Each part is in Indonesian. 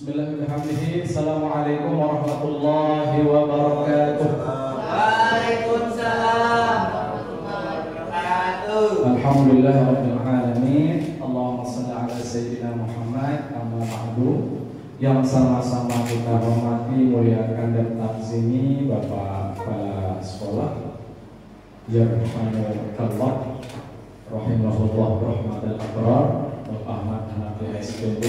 Bismillahirrahmanirrahim. Assalamualaikum warahmatullahi wabarakatuh. Waalaikumsalam warahmatullahi wabarakatuh. Alhamdulillah rabbil alamin. Allahumma shalli ala sayyidina Muhammad amma ba'du. Yang sama-sama kita hormati, muliakan dan takzimi Bapak Kepala Sekolah Yarhamukallah rahimahullah rahmatal abrar, Bapak Ahmad Hanafi SPD.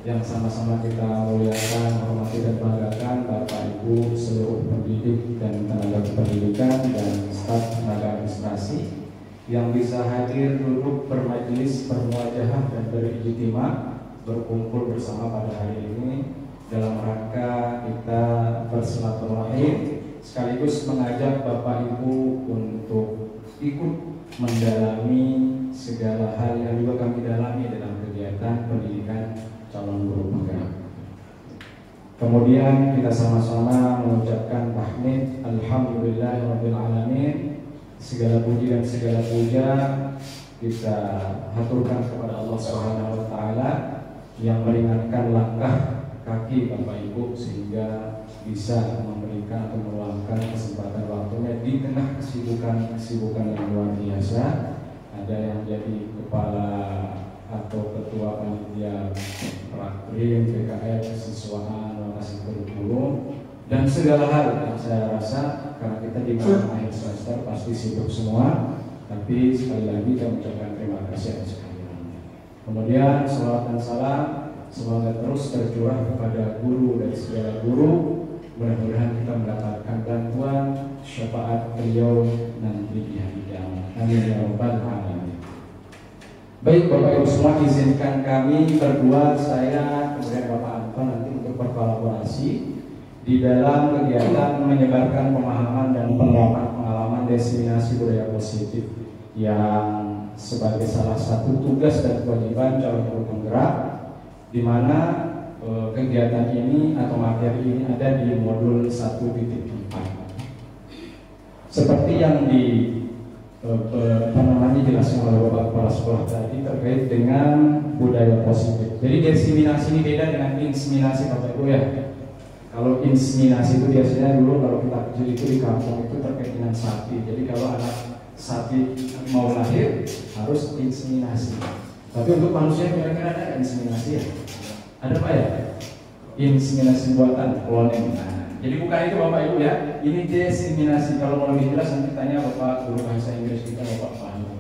Yang sama-sama kita muliakan, hormati dan banggakan Bapak Ibu seluruh pendidik dan tenaga pendidikan dan staf tenaga administrasi yang bisa hadir, duduk, bermajelis, bermuajahah dan berijtima berkumpul bersama pada hari ini dalam rangka kita bersilaturahim sekaligus mengajak Bapak Ibu untuk ikut mendalami segala hal yang juga kami dalami dalam kegiatan pendidikan calon guru penggerak. Kemudian kita sama-sama mengucapkan tahmid alhamdulillahirabbil alamin. Segala puji dan segala puja kita haturkan kepada Allah Subhanahu wa taala yang meringankan langkah kaki Bapak Ibu sehingga bisa memberikan atau meluangkan kesempatan waktunya di tengah kesibukan yang luar biasa. Ada yang jadi kepala atau ketua panitia prakrim, PKL, kesiswaan, lokasi kurikulum dan segala hal yang saya rasa karena kita di akhir semester pasti sibuk semua, tapi sekali lagi kita mengucapkan terima kasih atas kehadirannya. Kemudian salawat dan salam semoga terus tercurah kepada guru dari segala guru. Mudah-mudahan kita mendapatkan bantuan syafaat beliau nanti di hari kiamat. Amin ya rabbal alamin. Baik Bapak Ibu semua, izinkan kami berdua, saya kemudian Bapak Anton nanti untuk berkolaborasi di dalam kegiatan menyebarkan pemahaman dan penerapan pengalaman diseminasi budaya positif yang sebagai salah satu tugas dan kewajiban calon guru penggerak, di mana kegiatan ini atau materi ini ada di modul 1.4. Seperti yang dijelaskan oleh Bapak Kepala Sekolah tadi terkait dengan budaya positif. Jadi diseminasi ini beda dengan inseminasi Bapak Ibu ya. Kalau inseminasi itu biasanya dulu kalau kita kecil itu di kampung itu terkait dengan sapi. Jadi kalau anak sapi mau lahir harus inseminasi. Tapi untuk manusia kira-kira ada inseminasi ya? Ada Pak ya? Inseminasi buatan cloning. Jadi bukan itu Bapak Ibu ya, ini diseminasi. Kalau mau lebih jelas nanti tanya Bapak guru bahasa Inggris kita, Bapak Fahmi.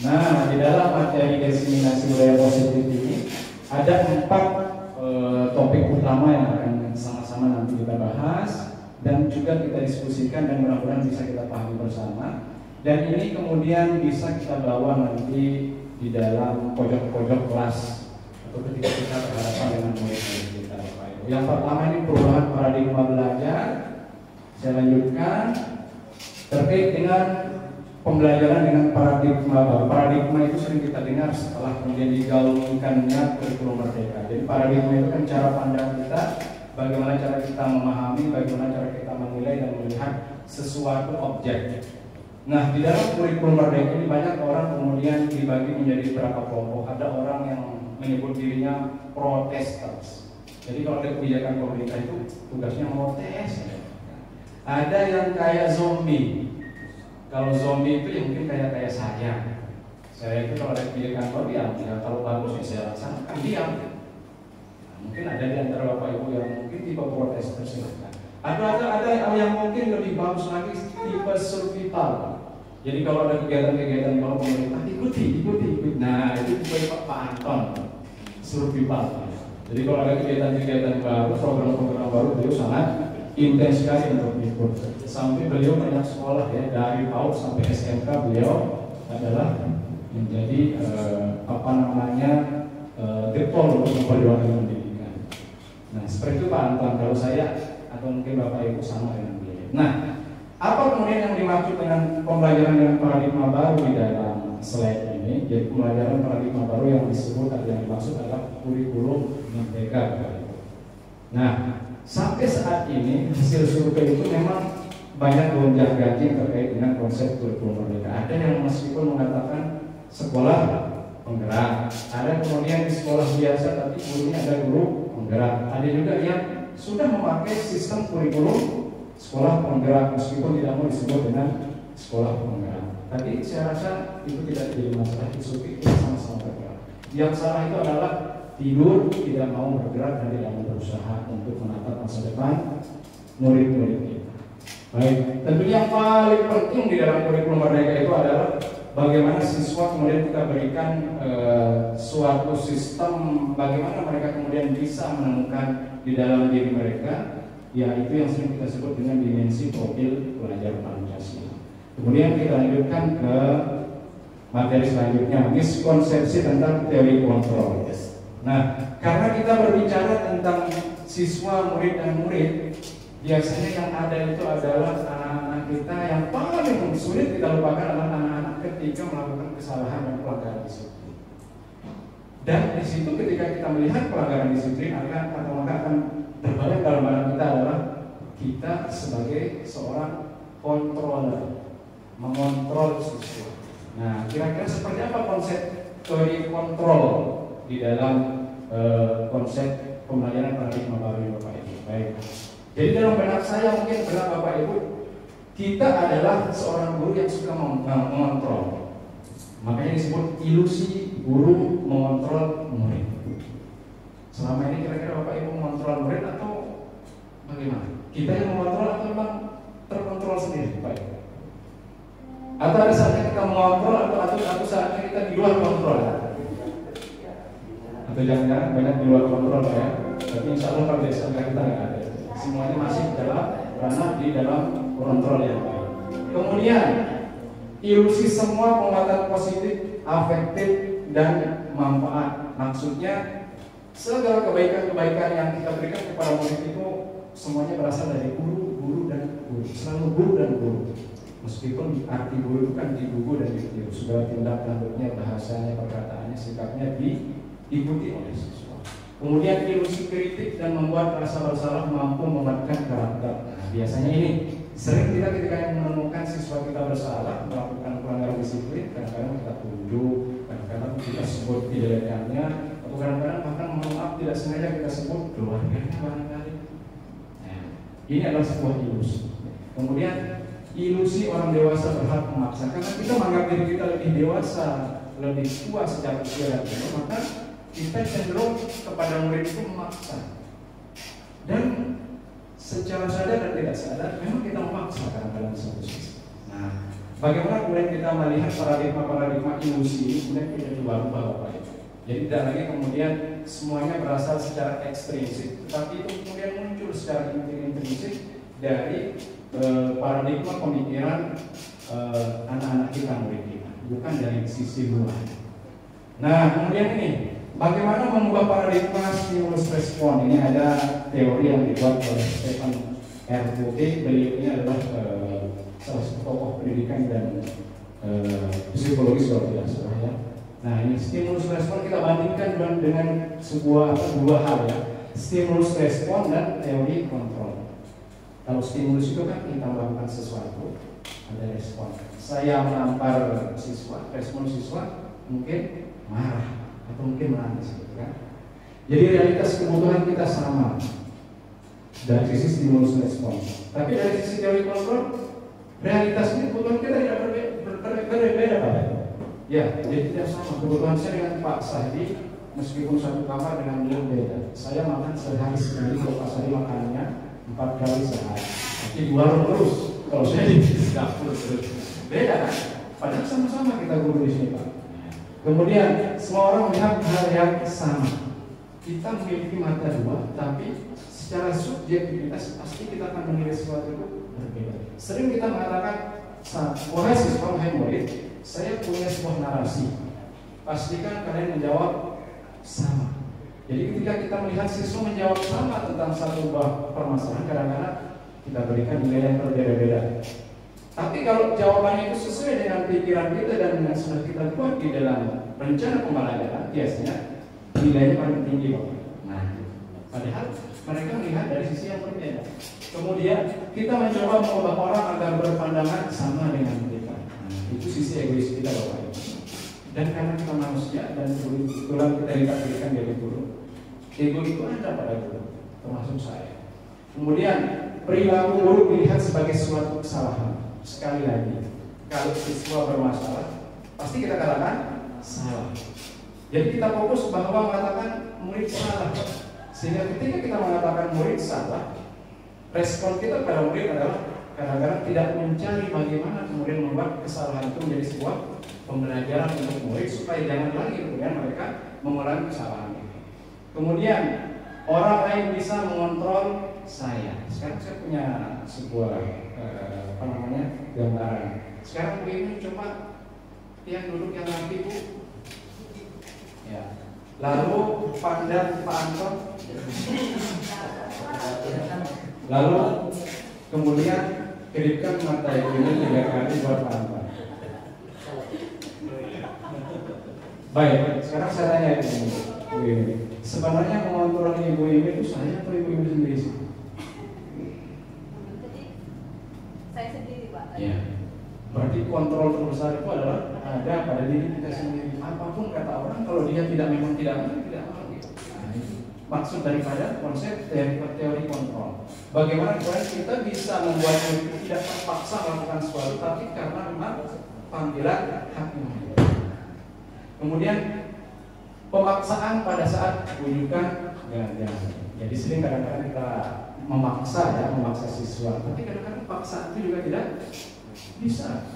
Nah, di dalam materi diseminasi budaya positif ini ada 4 topik utama yang akan sama-sama nanti kita bahas dan juga kita diskusikan dan mudah-mudahan bisa kita pahami bersama. Dan ini kemudian bisa kita bawa nanti di dalam pojok-pojok kelas atau ketika kita berhadapan dengan murid-murid kita, Bapak Ibu. Yang pertama ini perubahan paradigma belajar. Saya lanjutkan terkait dengan pembelajaran dengan paradigma baru. Paradigma itu sering kita dengar setelah kemudian digaungkannya kurikulum merdeka. Jadi paradigma itu kan cara pandang kita, bagaimana cara kita memahami, bagaimana cara kita menilai dan melihat sesuatu objek. Nah, di dalam kurikulum merdeka ini banyak orang kemudian dibagi menjadi beberapa kelompok. Ada orang yang menyebut dirinya protesters. Jadi kalau ada kebijakan pemerintah itu tugasnya protes. Ada yang kayak zombie. Kalau zombie itu ya mungkin kayak saya. Saya itu kalau ada kebijakan baru ya kalau bagusnya saya laksanakan diam. Nah, mungkin ada di antara Bapak Ibu yang mungkin tipe protester silahkan. Ada yang mungkin lebih bagus lagi tipe survival. Jadi kalau ada kegiatan-kegiatan baru pemerintah ikuti. Nah itu tipe Pak Anton, survival. Jadi kalau ada kegiatan-kegiatan baru, program-program baru beliau sangat intens sekali untuk ikut. Sampai beliau banyak sekolah ya, dari PAUD sampai SMK beliau adalah menjadi getol untuk memperjuangkan pendidikan. Nah seperti itu Pak Anton, kalau saya atau mungkin Bapak Ibu sama dengan beliau. Nah, apa kemudian yang dimaksud dengan pembelajaran dengan paradigma baru di dalam slide ini? Jadi pembelajaran paradigma baru yang disebut atau yang dimaksud adalah kurikulum merdeka. Nah, sampai saat ini hasil survei itu memang banyak gonjang-ganjing terkait dengan konsep kurikulum merdeka. Ada yang meskipun mengatakan sekolah penggerak. Ada kemudian di sekolah biasa tapi gurunya ada guru penggerak. Ada juga yang sudah memakai sistem kurikulum sekolah penggerak meskipun tidak mau disebut dengan sekolah penggerak. Tapi saya rasa itu tidak jadi masalah, itu sama-sama bergerak. Yang salah itu adalah tidur, tidak mau bergerak dan tidak mau berusaha untuk menatap masa depan murid-murid kita. Baik, tentunya yang paling penting di dalam kurikulum Merdeka itu adalah bagaimana siswa kemudian kita berikan suatu sistem bagaimana mereka kemudian bisa menemukan di dalam diri mereka, yaitu yang sering kita sebut dengan dimensi profil pelajar Pancasila. Kemudian kita lanjutkan ke materi selanjutnya, miskonsepsi tentang teori kontrol. Nah, karena kita berbicara tentang siswa, murid dan murid, biasanya yang ada itu adalah anak-anak kita yang paling sulit kita lupakan adalah anak-anak ketika melakukan kesalahan dan pelanggaran disiplin. Dan di situ ketika kita melihat pelanggaran disiplin akan terbayang dalam benak kita adalah kita sebagai seorang controller, mengontrol siswa. Nah, kira-kira seperti apa konsep teori kontrol di dalam konsep pembelajaran paradigma baru Bapak Ibu? Baik. Jadi dalam benak saya mungkin benar Bapak Ibu, kita adalah seorang guru yang suka mengontrol. Makanya disebut ilusi guru mengontrol murid. Selama ini kira-kira Bapak Ibu mengontrol murid atau bagaimana? Kita yang mengontrol atau memang terkontrol sendiri, Bapak Ibu? Atau ada saatnya kita mengontrol atau saatnya kita di luar kontrol? Atau jangan-jangan banyak di luar kontrol Pak ya? Tapi insya Allah pada SMK kita nggak ada. Semuanya masih dalam ranah di dalam kontrol yang baik. Kemudian ilusi semua penguatan positif, afektif dan manfaat. Maksudnya segala kebaikan-kebaikan yang kita berikan kepada murid itu semuanya berasal dari guru dan guru. Selalu guru dan guru. Meskipun arti guru itu kan digugu dan ditiru, segala tindak tanduknya, bahasanya, perkataannya, sikapnya diikuti oleh siswa. Kemudian ilusi kritik dan membuat rasa bersalah mampu mematikan karakter. Nah, biasanya ini sering kita ketika menemukan siswa kita bersalah melakukan pelanggaran disiplin, kadang-kadang kita tunjuk, kadang-kadang kita sebut dijelekannya, atau kadang-kadang bahkan mohon maaf tidak sengaja kita sebut keluarganya barangkali. Nah, ini adalah sebuah ilusi. Kemudian ilusi orang dewasa berhak memaksa, karena kita menganggap diri kita lebih dewasa, lebih tua secara usia dan umur, maka kita cenderung kepada murid itu memaksa. Dan secara sadar dan tidak sadar memang kita memaksa kadang-kadang satu sisi. Nah, bagaimana kemudian kita melihat paradigma ilusi ini kemudian tidak diubah-ubah Bapak Ibu. Jadi tidak lagi kemudian semuanya berasal secara ekstrinsik, tetapi itu kemudian muncul secara intrinsik dari paradigma pemikiran anak-anak kita, murid kita, bukan dari sisi luar. Nah, kemudian ini bagaimana mengubah paradigma stimulus respon? Ini ada teori yang dibuat oleh Stephen R. Covey. Beliau ini adalah salah satu tokoh pendidikan dan psikologis kalau tidak salah ya. Nah, ini stimulus respon kita bandingkan dengan dua hal ya, stimulus respon dan teori kontrol. Kalau stimulus itu kan kita melakukan sesuatu, ada respon. Saya menampar siswa, respon siswa mungkin marah atau mungkin menangis, gitu kan? Jadi realitas kebutuhan kita sama dari sisi stimulus respon. Tapi dari sisi teori kontrol, realitasnya kebutuhan kita tidak berbeda Pak. Ya, jadi tidak sama. Kebutuhan saya dengan Pak Sahdi, meskipun satu kamar dengan beliau beda. Saya makan sehari sekali, kalau Pak Sahdi makannya 4 kali sehari. Tapi di warung terus. Kalau saya di dapur terus. Beda kan? Padahal sama-sama kita guru di sini Pak. Kemudian semua orang melihat hal yang sama. Kita memiliki mata dua, tapi secara subjektivitas pasti kita akan menilai sesuatu itu berbeda. Sering kita mengatakan, wahai siswa, wahai murid, saya punya sebuah narasi. Pastikan kalian menjawab sama. Jadi ketika kita melihat siswa menjawab sama tentang satu buah permasalahan, kadang-kadang kita berikan nilai yang berbeda-beda. Tapi kalau jawabannya itu sesuai dengan pikiran kita dan yang sudah kita buat di dalam rencana pembelajaran, biasanya nilainya paling tinggi Bapak. Nah, padahal mereka melihat dari sisi yang berbeda. Kemudian kita mencoba mengubah orang agar berpandangan sama dengan kita. Nah, itu sisi egois kita Bapak. Dan karena kita manusia dan kebetulan kita ditakdirkan jadi guru, ego itu ada pada guru, termasuk saya. Kemudian perilaku guru dilihat sebagai suatu kesalahan. Sekali lagi, kalau siswa bermasalah, pasti kita katakan salah. Jadi kita fokus bahwa mengatakan murid salah. Sehingga ketika kita mengatakan murid salah, respon kita pada murid adalah kadang-kadang tidak mencari bagaimana kemudian membuat kesalahan itu menjadi sebuah pembelajaran untuk murid supaya jangan lagi kemudian mereka mengulangi kesalahan itu. Kemudian orang lain bisa mengontrol saya. Sekarang saya punya sebuah gambaran. Sekarang Bu ini coba yang duduk yang rapi Bu. Ya. Lalu pandang Pak Anton. Lalu kemudian kedipkan mata Ibu ini 3 kali buat Pak Anton. Baik, sekarang saya tanya Ibu ini. Sebenarnya mengontrol Ibu ini itu saya atau Ibu ini sendiri sih? Saya sendiri Pak. Ya. Berarti kontrol terbesar itu adalah ada pada diri kita sendiri. Apapun kata orang, kalau dia memang tidak mau gitu. Nah, itu maksud daripada konsep teori kontrol. Bagaimana kita bisa membuat diri tidak terpaksa melakukan sesuatu, tapi karena memang panggilan hakim. Kemudian pemaksaan pada saat bujukan gagal. Jadi sering kadang-kadang kita memaksa siswa, tapi kadang-kadang paksaan itu juga tidak bisa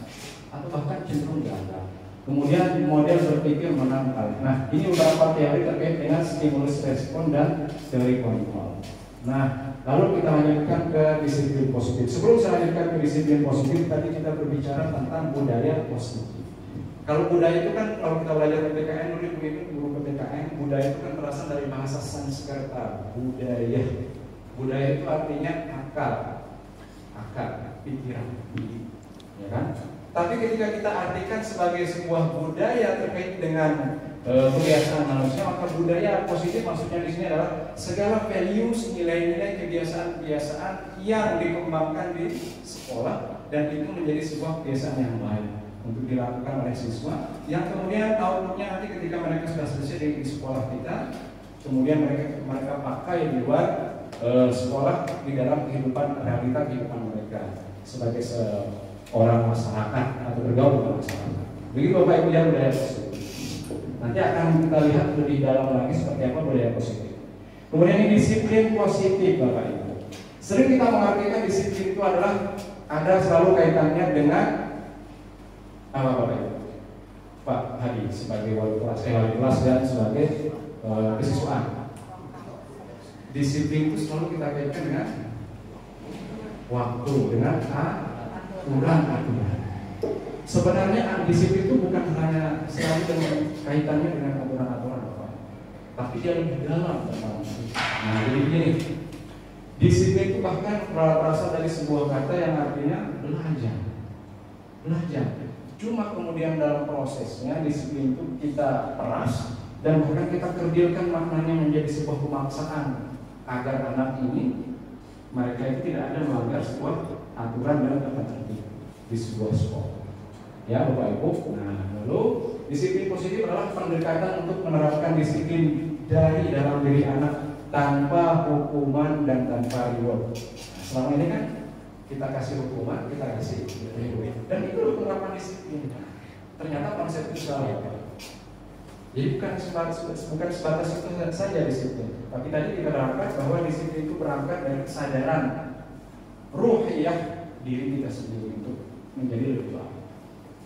atau bahkan cenderung gagal. Kemudian model berpikir menangkal. Nah, ini beberapa teori terkait dengan stimulus respon dan teori kontrol. Nah, lalu kita lanjutkan ke disiplin positif. Sebelum saya lanjutkan ke disiplin positif, tadi kita berbicara tentang budaya positif. Kalau budaya itu kan, kalau kita belajar PPKN dulu, guru PPKN, budaya itu kan berasal dari bahasa Sanskerta, budaya. Budaya itu artinya akar, pikiran, ya kan? Tapi ketika kita artikan sebagai sebuah budaya terkait dengan kebiasaan manusia, maka budaya positif maksudnya di sini adalah segala values, nilai-nilai, kebiasaan-kebiasaan yang dikembangkan di sekolah dan itu menjadi sebuah kebiasaan yang baik untuk dilakukan oleh siswa, yang kemudian outputnya nanti ketika mereka sudah selesai di sekolah kita, kemudian mereka pakai di luar sekolah di dalam realita kehidupan mereka sebagai seorang masyarakat atau bergaul dengan masyarakat. Begitu Bapak Ibu yang budaya positif. Nanti akan kita lihat lebih dalam lagi seperti apa budaya positif. Kemudian ini disiplin positif Bapak Ibu. Sering kita mengartikan disiplin itu adalah ada selalu kaitannya dengan apa Bapak Ibu? Pak Hadi sebagai wali kelas dan sebagai kesiswaan. Disiplin itu selalu kita kaitkan dengan waktu, dengan aturan. Sebenarnya disiplin itu bukan hanya selalu dengan kaitannya dengan aturan-aturan, tapi dia lebih dalam tentang. Nah, jadi begini, disiplin itu bahkan berasal dari sebuah kata yang artinya belajar. Cuma kemudian dalam prosesnya disiplin itu kita peras dan bahkan kita kerdilkan maknanya menjadi sebuah pemaksaan agar anak ini mereka itu tidak ada melanggar sebuah aturan dan tata tertib di sebuah sekolah. Ya Bapak Ibu. Nah, lalu disiplin positif adalah pendekatan untuk menerapkan disiplin dari dalam diri anak tanpa hukuman dan tanpa reward. Selama ini kan kita kasih hukuman, kita kasih reward, dan itu penerapan disiplin. Ternyata konsep itu salah. Jadi bukan sebatas itu saja disiplin, tapi tadi kita terangkan bahwa disiplin itu berangkat dari kesadaran ruhiyah diri kita sendiri untuk menjadi lebih baik.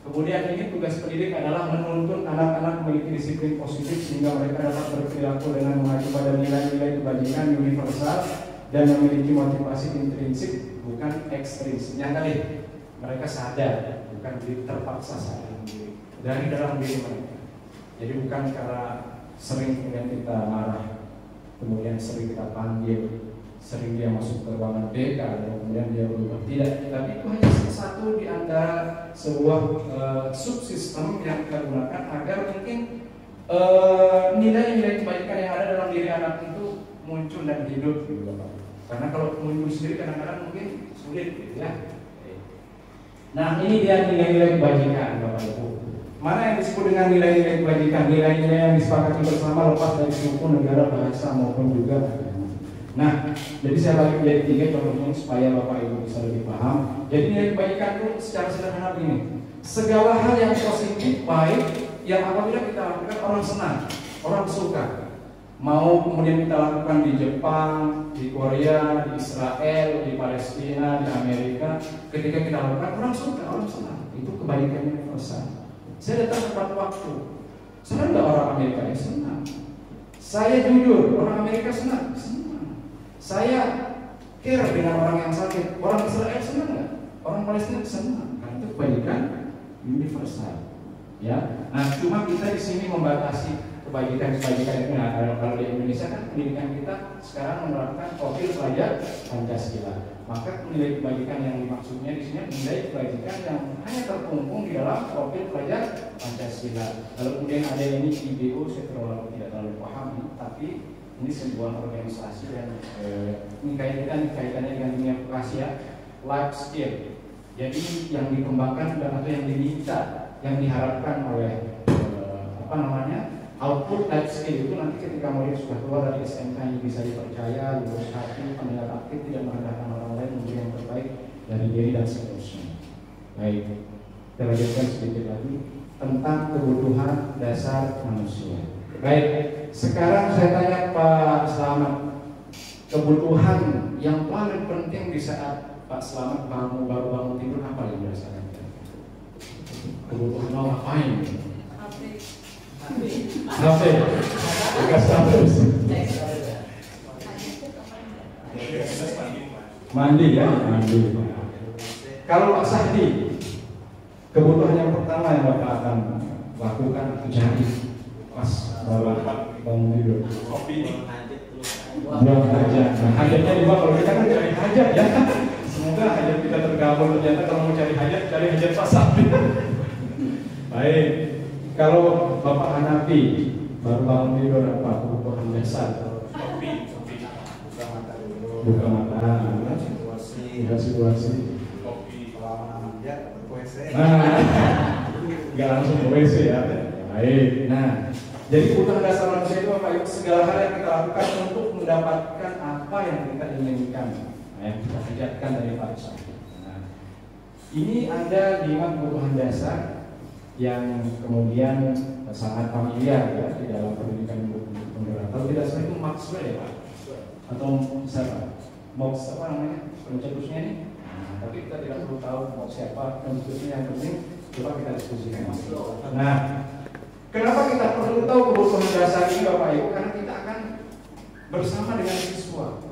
Kemudian ini tugas pendidik adalah menuntun anak-anak memiliki disiplin positif sehingga mereka dapat berperilaku dengan mengacu pada nilai-nilai kebajikan universal dan memiliki motivasi intrinsik bukan ekstrinsik. Yang tadi mereka sadar, bukan terpaksa sadar dari dalam diri mereka. Jadi bukan karena sering kemudian kita marah, kemudian sering kita panggil, sering dia masuk ke ruangan BK dan kemudian dia berubah. Tidak, tapi itu hanya satu di antara sebuah subsistem yang kita gunakan agar mungkin nilai-nilai kebaikan yang ada dalam diri anak itu muncul dan hidup gitu Bapak. Karena kalau muncul sendiri kadang-kadang mungkin sulit gitu ya. Nah, ini dia nilai-nilai kebajikan Bapak Ibu. Mana yang disebut dengan nilai-nilai kebajikan, nilai-nilai yang disepakati bersama lepas dari suku, negara, bahasa maupun juga agama. Nah, jadi saya bagi menjadi 3 contohnya supaya Bapak Ibu bisa lebih paham. Jadi nilai kebajikan itu secara sederhana begini. Segala hal yang positif, baik, yang apabila kita lakukan orang senang, orang suka. Mau kemudian kita lakukan di Jepang, di Korea, di Israel, di Palestina, di Amerika, ketika kita lakukan orang suka, orang senang. Itu kebajikan universal. Saya datang tepat waktu. Senang nggak orang Amerika? Ya senang. Saya jujur, orang Amerika senang. Senang. Saya care dengan orang yang sakit. Orang Israel senang nggak? Orang Palestina senang. Karena itu kebajikan universal. Ya. Nah, cuma kita di sini membatasi kebajikan itu. Nah, kalau di Indonesia kan pendidikan kita sekarang menerapkan profil pelajar Pancasila. Maka nilai kebajikan yang dimaksudnya di sini nilai kebajikan yang hanya terkungkung di dalam profil pelajar Pancasila. Lalu kemudian ada ini IBO, saya tidak terlalu paham, tapi ini sebuah organisasi dan ini kaitannya dengan dunia vokasi ya, life skill. Jadi yang dikembangkan dan atau yang diminta, yang diharapkan oleh output life skill itu nanti ketika murid sudah keluar dari SMK ini bisa dipercaya, lulus hati, pendengar aktif, tidak merendahkan orang lain, memberi yang terbaik dari diri dan seterusnya. Baik, kita lanjutkan sedikit lagi tentang kebutuhan dasar manusia. Baik, sekarang saya tanya Pak Slamet, kebutuhan yang paling penting di saat Pak Slamet baru bangun tidur apa yang dirasakan? Kebutuhan mau ngapain? HP, gas terus. Mandi ya, mandi. Kalau Pak Sahdi, kebutuhan yang pertama yang Bapak akan lakukan atau cari pas bangun tidur. Kopi. Buang hajat. Nah, hajatnya juga kalau kita kan cari hajat ya. Semoga hajat kita tergabung. Ternyata kalau mau cari hajat Pak Sahdi. Baik. Kalau Bapak Hanafi baru bangun tidur apa kebutuhan dasar? Kopi, buka mata, situasi. Kopi, nggak langsung ke WC ya. Baik. Nah, jadi kebutuhan dasar manusia itu apa? Segala hal yang kita lakukan untuk mendapatkan apa yang kita inginkan, yang kita hajatkan dari Pak Ustaz. Nah, ini ada 5 kebutuhan dasar yang kemudian sangat familiar ya di dalam pendidikan penggerak. Kalau tidak salah itu Maxwell ya Pak, atau siapa? Max apa namanya pencetusnya ini? Nah, tapi kita tidak perlu tahu mau siapa pencetusnya, yang penting coba kita diskusikan. Nah, kenapa kita perlu tahu kebutuhan dasar ini Bapak Ibu? Karena kita akan bersama dengan siswa.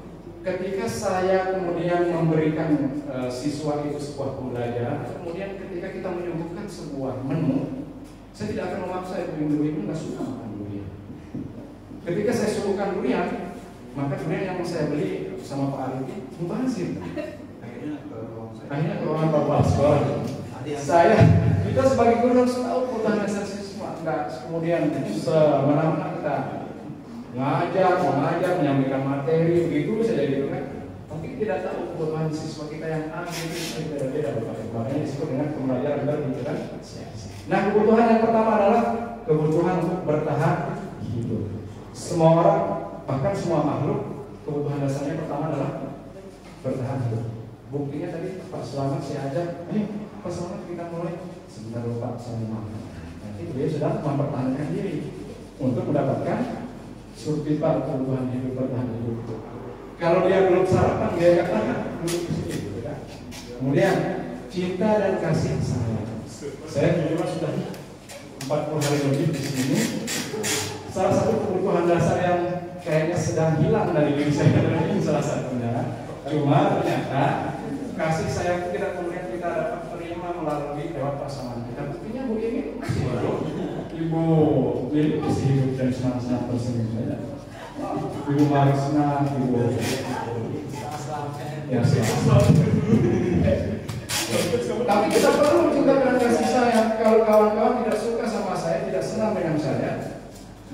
Ketika saya kemudian memberikan siswa itu sebuah pembelajaran, kemudian ketika kita menyuguhkan sebuah menu, saya tidak akan memaksa ibu-ibu nggak suka makan durian. Ketika saya suguhkan durian, maka durian yang saya beli sama Pak Arifin mubazir. Akhirnya ke ruangan Bapak sekolah. Kita sebagai guru harus tahu kebutuhan dasar siswa, nggak kemudian semena-mena kita mengajar, menyampaikan materi begitu saja gitu kan. Tapi tidak tahu kebutuhan siswa kita yang itu beda-beda Bapak. Makanya disebut dengan pembelajaran berdiferensiasi. Nah, kebutuhan yang pertama adalah kebutuhan untuk bertahan hidup. Semua orang, bahkan semua makhluk, kebutuhan dasarnya pertama adalah bertahan hidup. Buktinya tadi Pak Slamet saya ajak, Pak Slamet kita mulai sebentar lupa saya makan. Nanti beliau sedang mempertahankan diri untuk mendapatkan survival kebutuhan hidup, bertahan hidup. Kalau dia belum sarapan, dia nggak tahan duduk di sini, gitu kan? Kemudian cinta dan kasih sayang. Saya jujur sudah 40 hari lebih di sini. Salah satu kebutuhan dasar yang kayaknya sedang hilang dari diri saya adalah ini salah satunya. Cuma ternyata kasih sayang itu tidak kemudian kita dapat terima melalui lewat pasangan kita. Buktinya Bu ini masih hidup. Ibu ini masih hidup dan senang-senang tersenyum saja. Ibu Marisna, Ibu ya selamat. Tapi kita perlu juga dengan kasih sayang. Kalau kawan-kawan tidak suka sama saya, tidak senang dengan saya,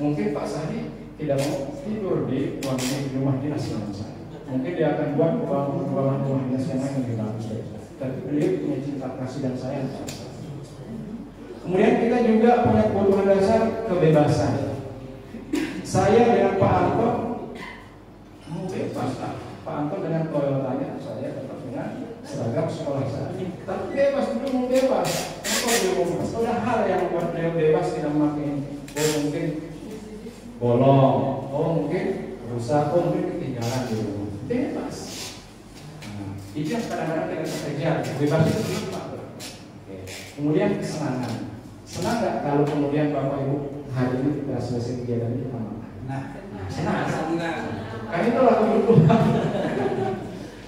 mungkin Pak Sadi tidak mau tidur di rumah dinas dengan saya. Mungkin dia akan buat rumah dinas yang lain lebih bagus. Tapi beliau punya cinta kasih dan sayang. Kemudian kita juga punya kebutuhan dasar kebebasan. Saya dengan Pak Anton mau bebas lah. Pak Anton dengan Toyotanya, saya tetap dengan seragam sekolah saya. Tapi bebas, dulu mau bebas. Apa belum bebas? Ada hal yang membuat beliau bebas tidak memakai ini. Oh mungkin bolong, oh mungkin rusak, oh mungkin ketinggalan di rumah. Bebas. Nah, itu yang kadang-kadang kita kerja. Bebas itu apa? Kemudian kesenangan. Senang nggak kalau kemudian Bapak Ibu hari ini kita selesai kegiatan ini sama? Nah, senang. Karena itulah kebutuhan.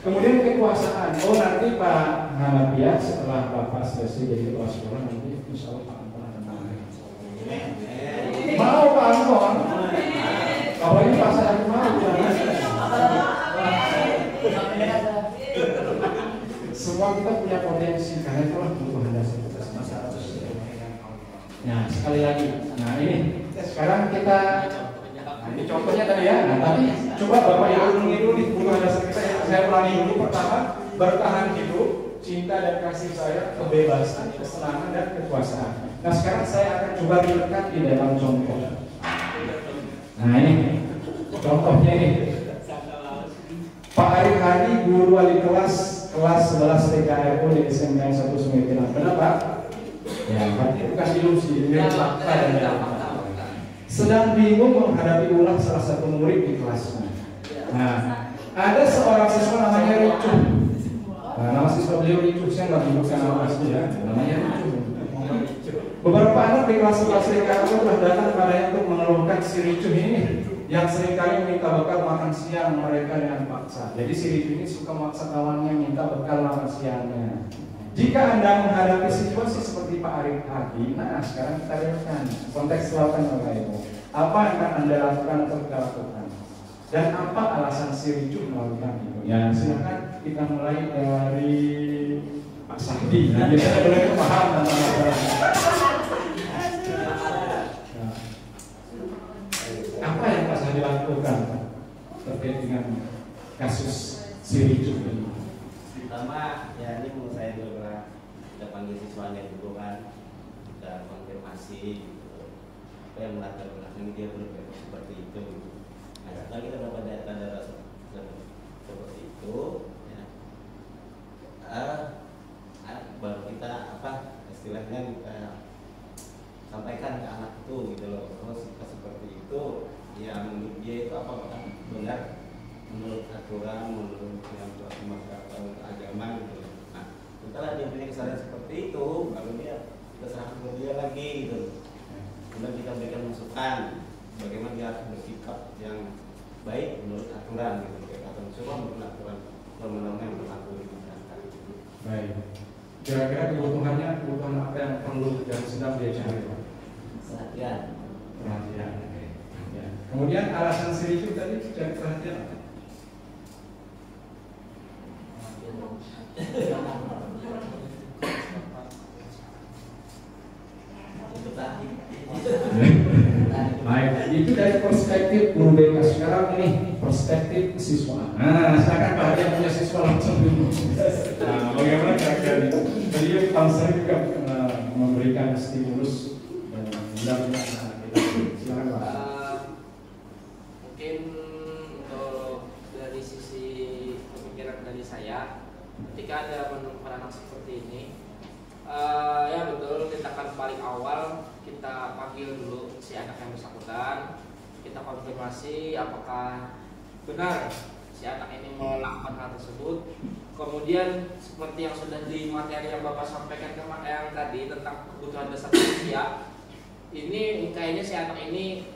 Kemudian kekuasaan. Oh nanti Pak Hanafiah setelah Bapak selesai jadi kepala sekolah nanti insya Allah Pak Anton akan naik. Mau Pak Anton? Kalau ini Pak saya mau jangan. Semua kita punya potensi karena itulah kebutuhan dasar kita semasa. Nah sekali lagi, nah ini sekarang kita, nah ini contohnya tadi ya. Nah tapi coba Bapak Ibu ulangi dulu nih kebutuhan dasar kita. Saya ulangi dulu pertama, bertahan hidup, cinta dan kasih sayang, kebebasan, kesenangan dan kekuasaan. Nah sekarang saya akan coba dilekat di dalam contoh. Nah ini contohnya ini. Pak Arif Hadi, guru wali kelas 11 TKRU di SMK 1 Sungai Pinang. Benar Pak? Ya, berarti bukan ilusi, ini fakta dan fakta. Sedang bingung menghadapi ulah salah satu murid di kelasnya. Nah, ada seorang siswa namanya Ricuh. Nah, nama siswa beliau Ricuh, saya nggak menyebutkan nama asli ya, namanya Ricuh. Beberapa anak di kelas 11 TKRU telah datang kepadanya untuk mengeluhkan si Ricuh ini yang seringkali meminta bekal makan siang mereka dengan paksa. Jadi si Ricuh ini suka maksa kawannya minta bekal makan siangnya. Jika Anda menghadapi situasi seperti Pak Arif Hadi, nah sekarang kita lihatkan kontekstualkan Bapak Ibu. Apa yang akan Anda lakukan atau kita lakukan? Dan apa alasan si Ricuh melakukan itu? Ya silakan kita mulai dari Pak Sahdi. Nah, kita boleh paham tentang masalah. Apa yang Pak Sahdi lakukan terkait dengan kasus si Ricuh ini? Pertama, ya ini menurut saya dulu kita panggil siswanya dulu kan, kita konfirmasi gitu. Apa yang melatar belakang dia berpikir seperti itu. Nah setelah kita dapat data seperti itu, ya, baru kita istilahnya kita sampaikan ke anak itu gitu loh. Kalau seperti itu, ya menurut dia itu apa benar menurut aturan, menurut yang masyarakat agama gitu. Nah, setelah dia punya kesadaran seperti itu, baru dia kita serahkan ke dia lagi gitu. Kemudian kita berikan masukan bagaimana dia harus bersikap yang baik menurut aturan gitu. Aturan semua menurut aturan norma-norma yang berlaku di masyarakat. Baik. Kira-kira kebutuhan apa yang perlu dan sedang dia cari? Perhatian. Perhatian. Ya. Kemudian alasan si Ricuh tadi cari perhatian apa? Baik, itu dari perspektif guru BK. Sekarang ini perspektif siswa. Nah, sekarang Pak Hadi punya siswa langsung dulu. Nah, bagaimana kira-kira itu? Beliau konser juga memberikan stimulus dan mudah-mudahan anak kita. Silakan Pak. Mungkin untuk dari sisi pemikiran dari saya, ketika ada menemukan anak seperti ini, ya betul, tindakan paling awal kita panggil dulu si anak yang bersangkutan, kita konfirmasi apakah benar si anak ini melakukan hal tersebut. Kemudian seperti yang sudah di materi yang Bapak sampaikan yang tadi tentang kebutuhan dasar manusia, ini kayaknya si anak ini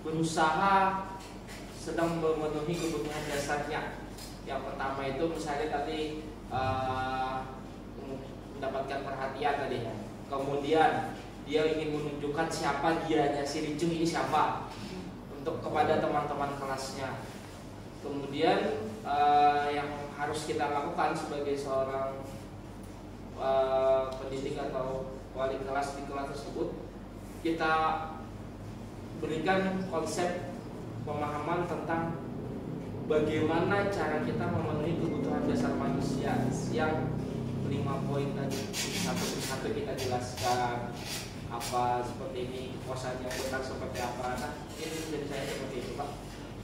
berusaha sedang memenuhi kebutuhan dasarnya. Yang pertama itu misalnya tadi mendapatkan perhatian tadi. Kemudian dia ingin menunjukkan siapa dianya, si Ricuh ini siapa untuk kepada teman-teman kelasnya. Kemudian yang harus kita lakukan sebagai seorang pendidik atau wali kelas di kelas tersebut, kita berikan konsep pemahaman tentang bagaimana cara kita memenuhi kebutuhan dasar manusia yang 5 poin tadi satu persatu kita jelaskan apa seperti ini kepuasan yang benar seperti apa. Nah, ini dari saya seperti itu Pak.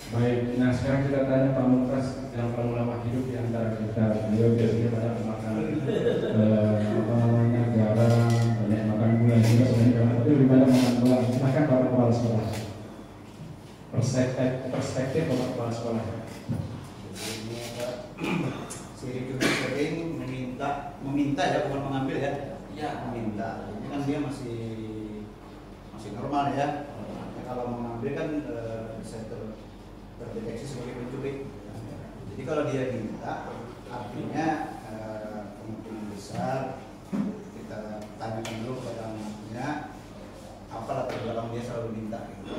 Baik, nah sekarang kita tanya Pak Mukras yang paling lama hidup di antara kita. Beliau biasanya banyak makan apa namanya garam, banyak makan gula juga sebenarnya, tapi lebih banyak makan gula. Silakan Bapak Kepala Sekolah. Perspektif Bapak Kepala Sekolah. Ini apa? Si recruiter sering meminta ya, bukan mengambil ya. Ya, Meminta. Ini kan dia masih normal ya. Kalau mengambil kan bisa terdeteksi sebagai pencuri. Jadi kalau dia minta, artinya kemungkinan besar kita tanyakan dulu kepada anaknya apa latar belakang dia selalu minta. Gitu.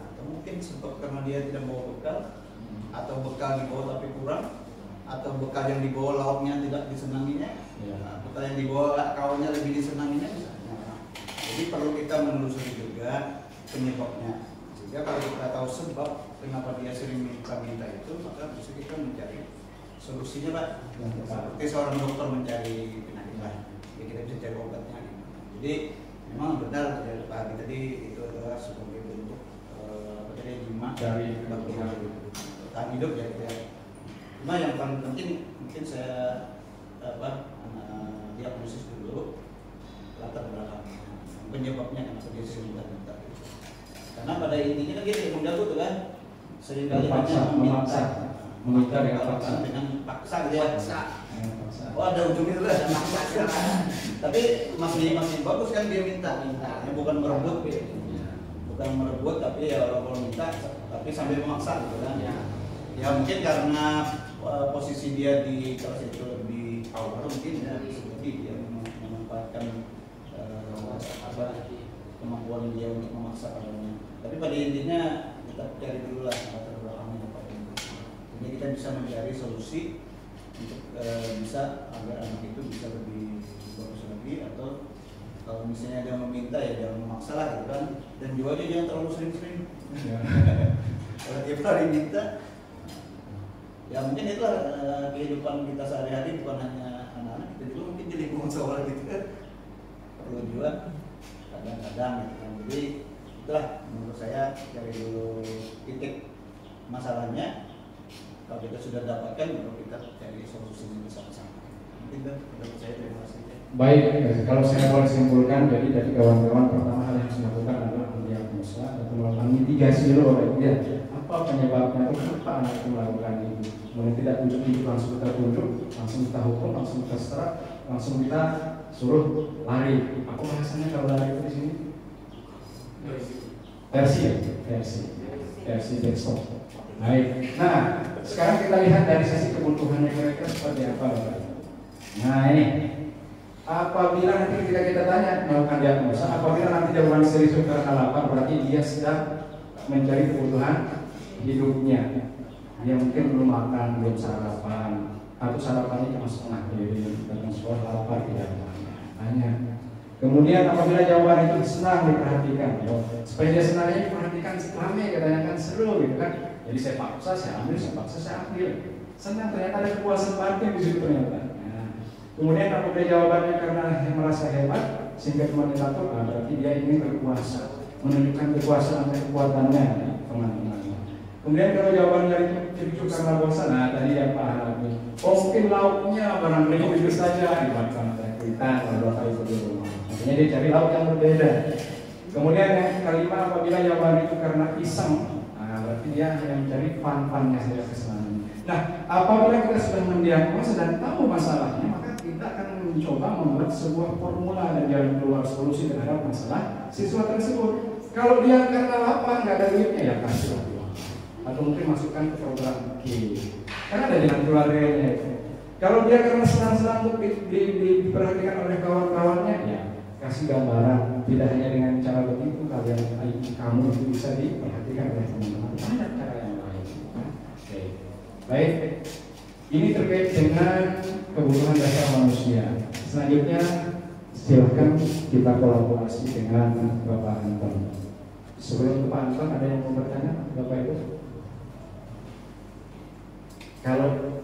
Atau mungkin sebab karena dia tidak bawa bekal, atau bekal dibawa tapi kurang, atau bekal yang dibawa lauknya tidak disenanginya, bekal yang dibawa kawannya lebih disenanginya misalnya. Jadi perlu kita menelusuri juga penyebabnya. Sehingga kalau kita tahu sebab kenapa dia sering minta itu, maka bisa kita mencari solusinya Pak. Seperti seorang dokter mencari penyakit lah, ya kita bisa cari obatnya. Jadi memang benar ya, Pak Hadi tadi itu adalah sebagai bentuk lima dari bertahan hidup ya. Cuma yang paling penting mungkin saya diagnosis dulu latar belakang penyebabnya kenapa dia sering minta. Karena pada intinya kan dia tidak jago tuh kan, seringkali meminta dengan paksa gitu ya. Oh ada ujungnya tuh ada paksa. Tapi masih bagus kan dia minta. Ya, bukan merebut tapi ya kalau minta tapi sambil memaksa gitu kan. Ya mungkin karena posisi dia di kelas itu lebih awal mungkin ya, jadi dia memanfaatkan kemampuan dia untuk memaksa kawannya. Tapi pada intinya kita cari dulu lah latar belakangnya apa ini. Jadi kita bisa mencari solusi untuk bisa agar anak itu bisa lebih bagus lagi, atau kalau misalnya dia meminta ya jangan memaksa lah gitu kan, dan juga dia jangan terlalu sering-sering. Kalau tiap hari minta, ya mungkin itulah kehidupan kita sehari-hari, bukan hanya anak-anak, kita juga mungkin di lingkungan sekolah gitu kan perlu juga kadang-kadang gitu kan. Jadi itulah menurut saya cari dulu titik masalahnya. Kalau kita sudah dapatkan, baru kita cari solusinya bersama-sama. Mungkin kan menurut saya terima kasih. Baik, kalau saya boleh simpulkan, jadi dari kawan-kawan pertama hal yang harus dilakukan adalah mendiagnosa dan melakukan mitigasi dulu ya. Apa penyebabnya, kenapa anak itu melakukan ini? Kemudian tidak tunjuk langsung kita tunjuk, langsung kita hukum, langsung kita serak, langsung kita suruh lari. Aku rasanya kalau lari itu di sini versi desktop. Baik. Nah, sekarang kita lihat dari sisi kebutuhannya mereka seperti apa, Bapak. Nah ini, apabila nanti ketika kita tanya melakukan diagnosa, apabila nanti jawaban serius karena lapar, berarti dia sedang mencari kebutuhan hidupnya. Dia mungkin belum makan, belum sarapan, atau sarapannya cuma setengah piring, datang sekolah lapar tidak tanya. Kemudian apabila jawaban itu senang diperhatikan, supaya dia senangnya diperhatikan rame, katanya kan seru gitu kan. Jadi saya paksa, saya ambil, saya ambil. Senang, ternyata ada kepuasan batin di situ ternyata. Nah, kemudian apabila jawabannya karena merasa hebat, sehingga cuma diatur, berarti dia ingin berkuasa, menunjukkan kekuasaan dan kekuatannya, teman-teman. Kemudian kalau jawabannya itu karena bosan, nah tadi yang Pak Hadi, mungkin lauknya barangkali itu saja dimakan kita kalau kali itu di rumah. Makanya dia cari lauk yang berbeda. Kemudian yang kelima, apabila jawaban itu karena iseng, berarti dia yang mencari fun-funnya saja kesenangan. Nah, apabila kita sudah mendiagnosa dan tahu masalahnya, maka kita akan mencoba membuat sebuah formula dan jalan keluar solusi terhadap masalah siswa tersebut. Kalau dia karena lapar, nggak ada duitnya, ya kasih uang. Atau mungkin masukkan ke program K. Karena ada jalan keluarnya itu. Kalau dia karena senang-senang untuk diperhatikan oleh kawan-kawannya, ya kasih gambaran. Tidak hanya dengan cara begitu, kamu itu bisa diperhatikan oleh teman-teman. Ada cara yang lain. Oke. Baik. Ini terkait dengan kebutuhan dasar manusia. Selanjutnya silakan kita kolaborasi dengan Bapak Anton. Sebelum Pak Anton, ada yang mau bertanya, Bapak Ibu? Kalau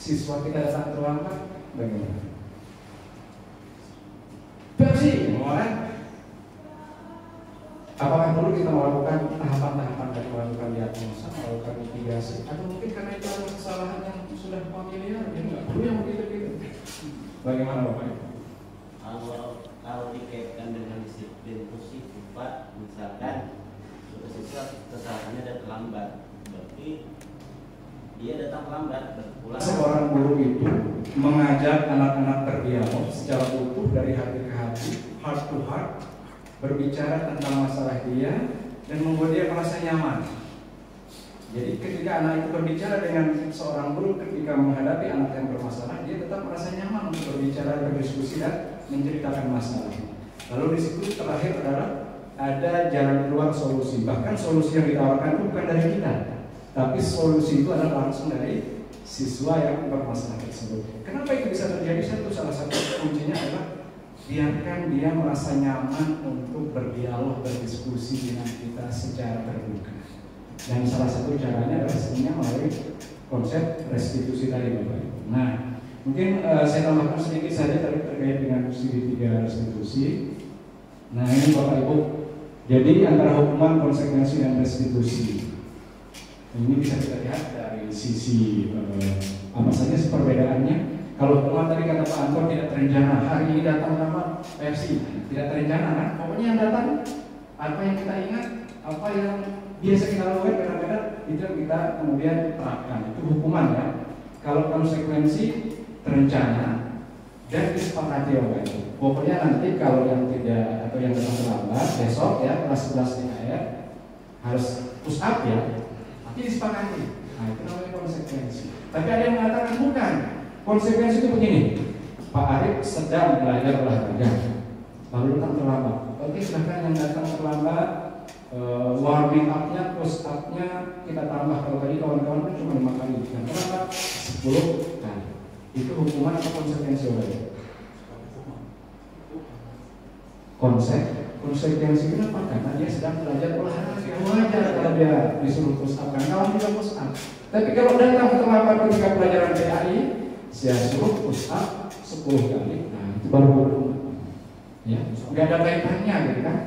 siswa kita datang terlambat, bagaimana? kan? Apakah perlu kita melakukan tahapan-tahapan dari melakukan diagnosa, melakukan mitigasi, atau mungkin karena itu adalah kesalahan yang sudah familiar, ya nggak perlu yang begitu-begitu. Bagaimana Bapak Ibu? Kalau dikaitkan dengan disiplin positif, Pak, misalkan siswa kesalahannya datang terlambat, berarti dia datang terlambat, berpulang. Seorang guru itu mengajak anak-anak berdialog secara utuh dari hati ke hati, heart to heart, berbicara tentang masalah dia dan membuat dia merasa nyaman. Jadi ketika anak itu berbicara dengan seorang guru ketika menghadapi anak yang bermasalah, dia tetap merasa nyaman untuk berbicara, berdiskusi dan menceritakan masalah. Lalu di situ terakhir adalah ada jalan keluar solusi. Bahkan solusi yang ditawarkan itu bukan dari kita, tapi solusi itu adalah langsung dari siswa yang bermasalah tersebut. Kenapa itu bisa terjadi? Salah satu kuncinya adalah biarkan dia merasa nyaman untuk berdialog, berdiskusi dengan kita secara terbuka. Dan salah satu caranya adalah sebenarnya melalui konsep restitusi tadi, Bapak Ibu. Nah, mungkin saya tambahkan sedikit saja terkait dengan segitiga restitusi. Nah, ini Bapak Ibu. Jadi antara hukuman, konsekuensi, dan restitusi ini bisa kita lihat dari sisi apa saja perbedaannya. Kalau hukuman tadi kata Pak Anton tidak terencana, hari ini datang nama versi tidak terencana, kan? Pokoknya yang datang apa yang kita ingat, apa yang biasa kita lakukan kadang-kadang itu yang kita kemudian terapkan, itu hukuman ya. Kalau konsekuensi terencana dan disepakati oleh itu. Pokoknya nanti kalau yang tidak atau yang datang terlambat besok ya kelas 11 THR harus push up ya, tapi disepakati. Nah itu namanya konsekuensi. Tapi ada yang mengatakan bukan. Konsekuensi itu begini, Pak Arif sedang belajar olahraga, lalu datang terlambat. Oke, silahkan yang datang terlambat, warming up-nya, push up-nya kita tambah. Kalau tadi kawan-kawan kan cuma 5 kali, yang terlambat 10 kali. Itu hukuman atau konsekuensi oleh? Konsekuensi kenapa? Karena dia sedang belajar olahraga. Wajar kalau dia disuruh push up, kan kawan juga push up. Tapi kalau datang terlambat ketika pelajaran PAI, saya suruh push up 10 kali, nah itu baru hukuman. Ya, nggak ada kaitannya gitu kan.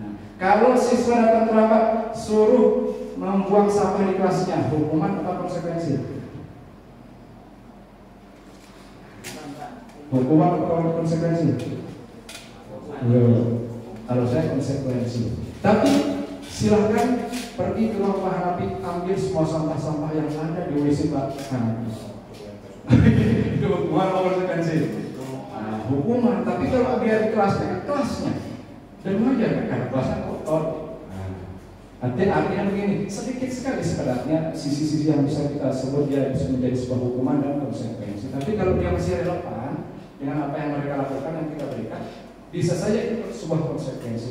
Nah, kalau siswa datang terlambat suruh membuang sampah di kelasnya, hukuman atau konsekuensi? Hukuman atau konsekuensi? Kalau saya konsekuensi. Tapi silahkan pergi ke ruang Pak Hanapi, ambil semua sampah-sampah yang ada di WC Pak Hanapi. Itu hukuman atau konsekuensi? Nah, hukuman. Tapi kalau dia di kelas dengan kelasnya, dan wajar kan kelasnya kotor. Artinya begini, sedikit sekali sebenarnya sisi-sisi yang bisa kita sebut dia bisa menjadi sebuah hukuman dan konsekuensi. Tapi kalau dia masih relevan dengan apa yang mereka lakukan yang kita berikan, bisa saja itu sebuah konsekuensi.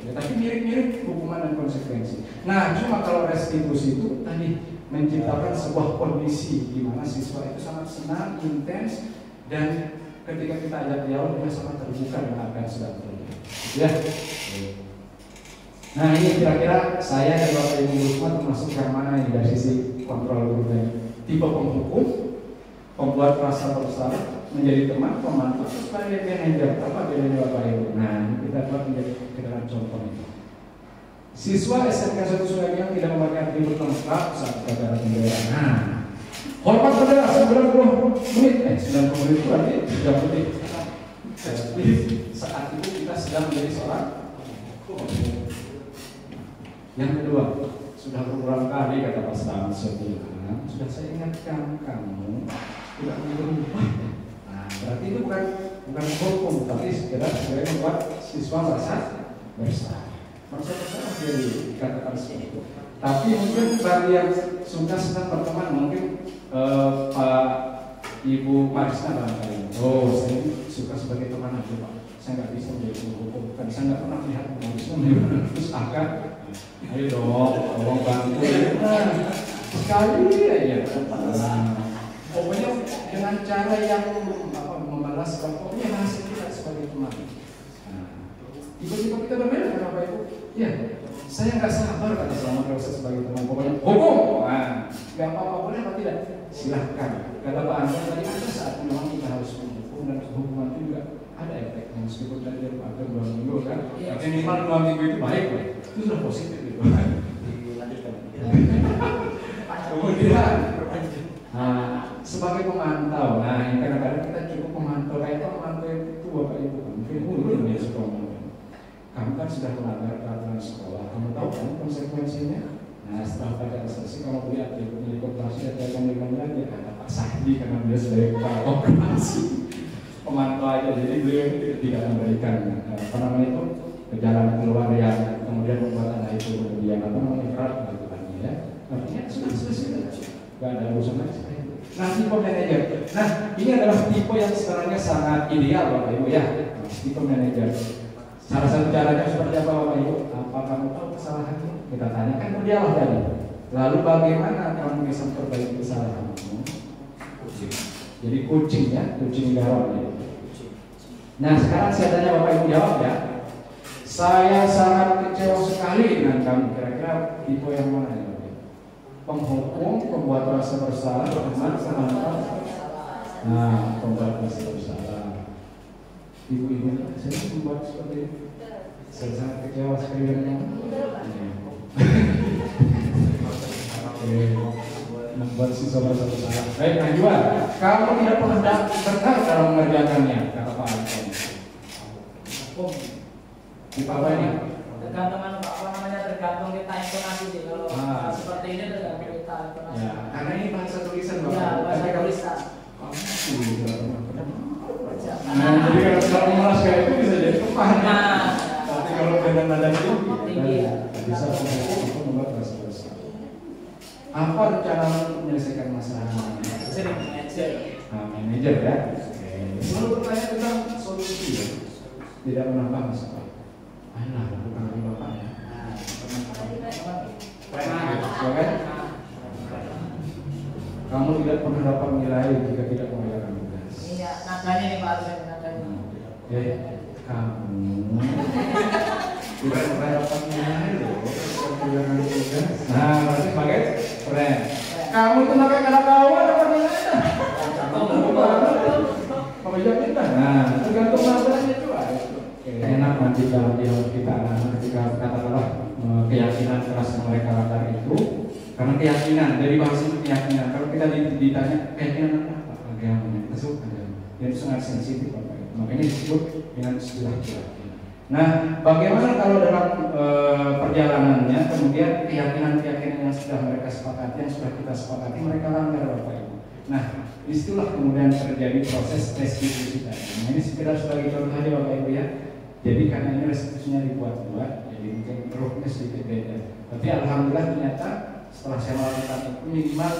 Ya, tapi mirip-mirip hukuman dan konsekuensi. Nah, cuma kalau restitusi itu tadi menciptakan sebuah kondisi di mana siswa itu sangat senang, intens, dan ketika kita ajak dialog dia sangat terbuka dengan apa yang sedang terjadi. Ya. Nah, ini kira-kira saya dan Bapak Ibu semua termasuk yang mana ini dari sisi kontrol guru tadi. Tipe penghukum, pembuat rasa bersalah, menjadi teman, pemantau, sebagai manajer. Apa bedanya Bapak Ibu? Nah, kita buat menjadi kendaraan contoh itu. Siswa SMK 1 Suliangi tidak memakai atribut lengkap saat upacara pemberian. Nah, hormat saudara 90 menit. 90 menit itu berarti 3 menit. Jadi saat itu kita sedang menjadi seorang. Yang kedua, sudah berulang kali kata Pak Selamat bilang, sudah saya ingatkan kamu tidak berubah. Nah, berarti itu bukan hukum, tapi sekedar membuat siswa merasa bersalah. Merasa bersalah dia dikatakan seperti itu. Tapi mungkin bagi yang suka senang berteman, mungkin Pak Ibu Marisna barangkali. Oh, saya suka sebagai teman aja Pak. Saya nggak bisa menjadi penghukum. Karena saya nggak pernah melihat Marisna terus akan. Ayo dong, tolong bantu. Sekali aja. Pokoknya dengan cara yang membalas, pokoknya hasil kita sebagai teman. Tiba-tiba kita berbeda kan Bapak Ibu? Iya, saya nggak sabar kata Selamat kalau saya sebagai teman. Pokoknya hukum, nggak apa-apa boleh apa tidak? Silahkan. Kata Pak Anton tadi ada saat memang kita harus menghukum. hukum dan kehukuman itu juga ada efeknya meskipun tadi dia pakai 2 minggu kan. Iya. Minimal 2 minggu itu baik lah. Itu sudah positif gitu. Dilanjutkan. Kemudian sebagai pemantau, nah yang kadang-kadang kita cukup memantau kayak pemantau itu Bapak Ibu mungkin mungkin ya sekolah. Kamu kan sudah melanggar peraturan sekolah, kamu tahu kan konsekuensinya? Nah setelah pada selesai kamu lihat di koperasi ada yang bilang lagi kata Pak Sahdi karena dia sebagai kepala koperasi pemantau aja, jadi beliau itu tidak memberikan apa namanya itu jalan keluar yang kemudian membuat anak itu kemudian apa namanya berat melakukannya ya. Artinya sudah selesai, nggak ada urusan lagi. Nah tipe manajer, nah ini adalah tipe yang sebenarnya sangat ideal Bapak Ibu ya, tipe manajer. Salah satu caranya seperti apa Bapak Ibu? Apa kamu tahu kesalahannya? Kita tanyakan ke dia lah tadi. Lalu bagaimana kamu bisa memperbaiki kesalahanmu? Jadi kucing ya, kucing garong ya. Nah sekarang saya tanya Bapak Ibu jawab ya. Saya sangat kecewa sekali dengan kamu. Kira-kira tipe yang mana ya? Penghukum, pembuat rasa bersalah, teman, pemantau. Nah, pembuat rasa bersalah. Ibu-ibu, saya membuat seperti itu. Saya sangat kecewa sekali dengan kamu. Membuat siswa merasa bersalah. Baik, Najwa, kamu tidak pernah benar dalam mengerjakannya, kata Pak Anton. Di apa ini? Tergantung apa namanya, tergantung kita intonasi sih. Kalau seperti ini tergantung kita intonasi. Ya, karena ini bahasa tulisan Bapak. Ya, bahasa tulisan. Nah, jadi kalau memeras kayak itu bisa jadi teman. Nah, Tapi kalau dengan nada tinggi ya. bisa membuat rasa bersalah. Apa rencana untuk menyelesaikan masalah? Sering manajer. Nah, manajer ya. Selalu bertanya tentang solusi ya. Tidak menambah masalah. Ayolah, lakukan lagi Bapak ya. Kamu tidak pernah dapat nilai jika tidak mengerjakan tugas. Iya, nadanya nih Pak Arsen, nadanya. Kamu tidak pernah dapat nilai loh kalau mengerjakan tugas. Nah, berarti sebagai keren. Kamu itu makanya karena kau dapat nilai dah. Kamu banget. Kamu jamin dah. Nah, tergantung masalahnya itu aja. Enak nanti dalam dialog kita ketika katakanlah keyakinan keras yang mereka langgar itu karena keyakinan dari bahasa itu keyakinan. Kalau kita ditanya keyakinan apa? Agama, masuk agama. Itu sangat sensitif Bapak. Makanya disebut dengan istilah keyakinan. Nah, bagaimana kalau dalam perjalanannya kemudian keyakinan-keyakinan yang sudah mereka sepakati, yang sudah kita sepakati mereka langgar Bapak Ibu. Nah, disitulah kemudian terjadi proses restitusi tadi. Nah, ini sekedar sebagai contoh saja Bapak Ibu ya. Jadi karena ini restitusinya dibuat-buat, jadi mungkin rohnya sedikit beda. Tapi alhamdulillah ternyata setelah saya melakukan itu minimal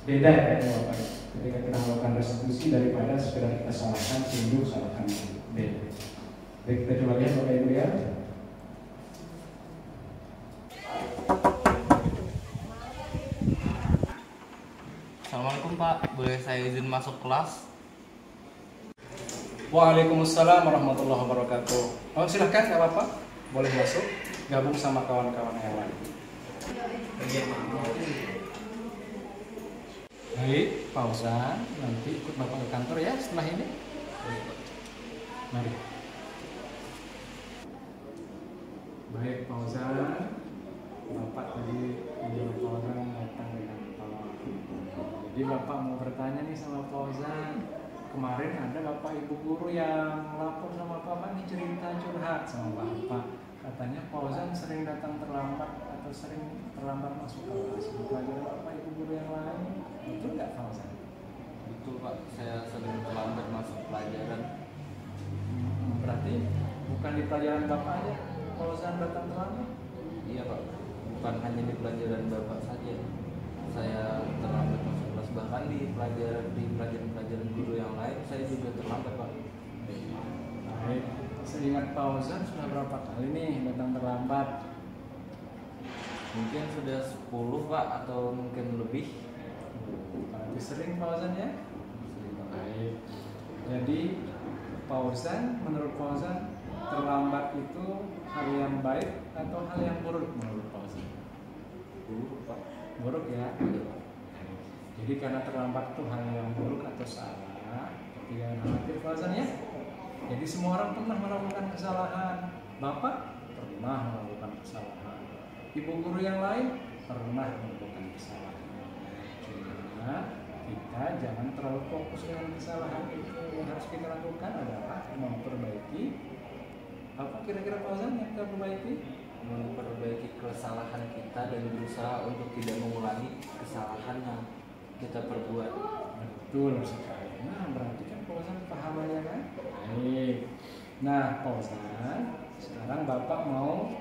beda ya Bapak. Ketika kita melakukan restitusi daripada sekedar kita salahkan tunjuk, salahkan beda. Baik, kita coba lihat Bapak Ibu ya. Assalamualaikum Pak, boleh saya izin masuk kelas? Waalaikumsalam warahmatullahi wabarakatuh. Oh, silahkan, nggak apa-apa, boleh masuk, gabung sama kawan-kawan yang lain. Baik, Pak Fauzan, nanti ikut Bapak ke kantor ya setelah ini. Mari. Baik, Pak Fauzan, Bapak tadi video Pak Fauzan datang di kantor. Jadi Bapak mau bertanya nih sama Pak Fauzan. Kemarin ada Bapak Ibu guru yang lapor sama Bapak nih cerita curhat sama Bapak. Katanya Fauzan sering datang terlambat atau sering terlambat masuk kelas. Pelajaran Bapak Ibu guru yang lain, betul nggak Fauzan? Betul Pak, saya sering terlambat masuk pelajaran. Berarti bukan di pelajaran Bapak aja Fauzan datang terlambat? Iya Pak, bukan hanya di pelajaran Bapak saja. Saya terlambat masuk kelas, bahkan di pelajaran guru yang lain saya juga terlambat Pak. Baik, seingat Fauzan sudah berapa kali nih datang terlambat? Mungkin sudah 10 Pak, atau mungkin lebih. Berarti sering Fauzan ya? Sering, Pak. Baik. Jadi Fauzan, menurut Fauzan terlambat itu hal yang baik atau hal yang buruk menurut Fauzan? Buruk Pak. Buruk ya. Jadi karena terlambat itu hal yang buruk atau salah, tapi Jangan khawatir Fauzan ya. Jadi semua orang pernah melakukan kesalahan. Bapak pernah melakukan kesalahan. Ibu guru yang lain pernah melakukan kesalahan. Cuma kita jangan terlalu fokus dengan kesalahan itu. Yang harus kita lakukan adalah memperbaiki. Apa kira-kira Fauzan yang kita perbaiki? Memperbaiki kesalahan kita dan berusaha untuk tidak mengulangi kesalahan yang kita perbuat. Betul sekali. Nah, berarti kan Fauzan pahamannya kan? Baik. Nah, Fauzan, sekarang Bapak mau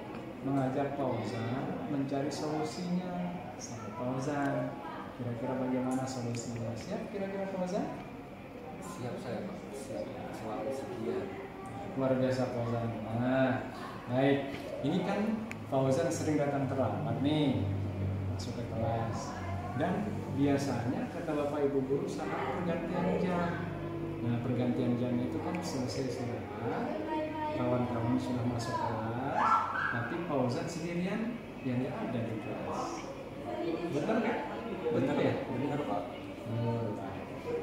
mengajak Fauzan mencari solusinya. Sama Fauzan, kira-kira bagaimana solusinya? Siap kira-kira Fauzan? Siap saya Pak, siap selalu setia. Luar biasa Fauzan. Nah, baik. Ini kan Fauzan sering datang terlambat nih masuk ke kelas. Dan biasanya kata Bapak Ibu guru saat pergantian jam. Nah, pergantian jam itu kan selesai istirahat, kawan-kawan sudah masuk kelas, tapi Fauzan sendirian yang ada di kelas. Benar nggak? Benar ya? Benar Pak.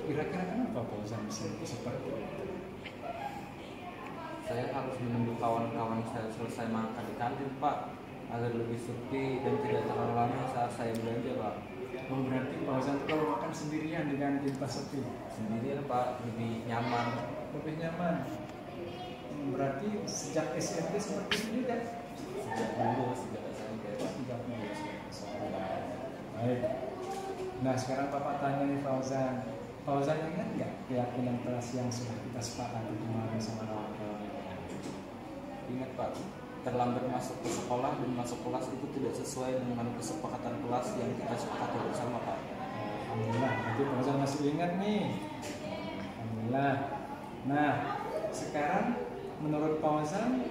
Kira-kira kenapa Fauzan seperti itu? Saya harus menunggu kawan-kawan saya selesai makan di kantin Pak, agar lebih sepi dan tidak terlalu lama saat saya belanja Pak. Oh, berarti Fauzan itu kalau makan sendirian di kantin pas sepi? Sendirian Pak, lebih nyaman. Lebih nyaman. Berarti sejak SMP seperti ini kan? Sejak dulu, sejak SMP. Sejak dulu. Baik. Nah, sekarang Bapak tanya nih Fauzan. Fauzan ingat nggak keyakinan kelas yang sudah kita sepakati kemarin sama kawan-kawan? Ingat Pak, terlambat masuk ke sekolah dan masuk kelas itu tidak sesuai dengan kesepakatan kelas yang kita sepakati bersama Pak. Alhamdulillah, nanti Fauzan masih ingat nih. Alhamdulillah. Nah, sekarang menurut Fauzan